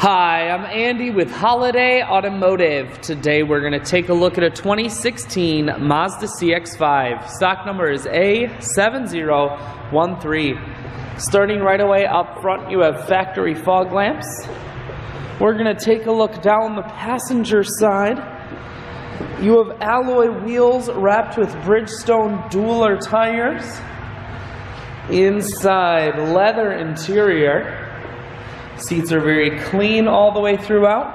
Hi, I'm Andy with Holiday Automotive. Today we're going to take a look at a 2016 Mazda CX-5. Stock number is A7013. Starting right away up front, you have factory fog lamps. We're going to take a look down the passenger side. You have alloy wheels wrapped with Bridgestone dual tires. Inside, leather interior. Seats are very clean all the way throughout.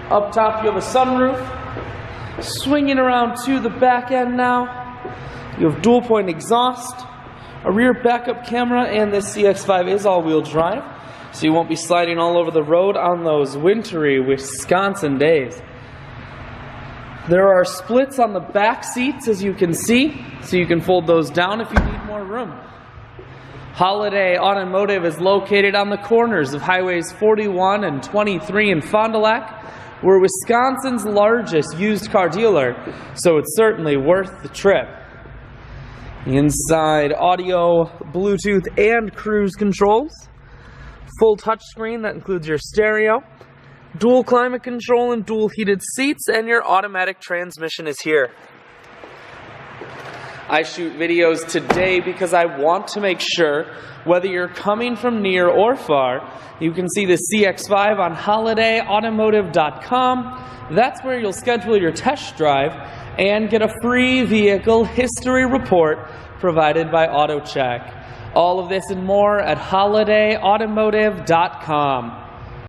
Up top you have a sunroof. Swinging around to the back end now, you have dual point exhaust, a rear backup camera, and this CX-5 is all-wheel drive, so you won't be sliding all over the road on those wintry Wisconsin days. There are splits on the back seats, as you can see, so you can fold those down if you need more room. Holiday Automotive is located on the corners of Highways 41 and 23 in Fond du Lac. We're Wisconsin's largest used car dealer, so it's certainly worth the trip. Inside, audio, Bluetooth, and cruise controls. Full touchscreen that includes your stereo. Dual climate control and dual heated seats, and your automatic transmission is here. I shoot videos today because I want to make sure, whether you're coming from near or far, you can see the CX-5 on holidayautomotive.com. That's where you'll schedule your test drive and get a free vehicle history report provided by AutoCheck. All of this and more at holidayautomotive.com.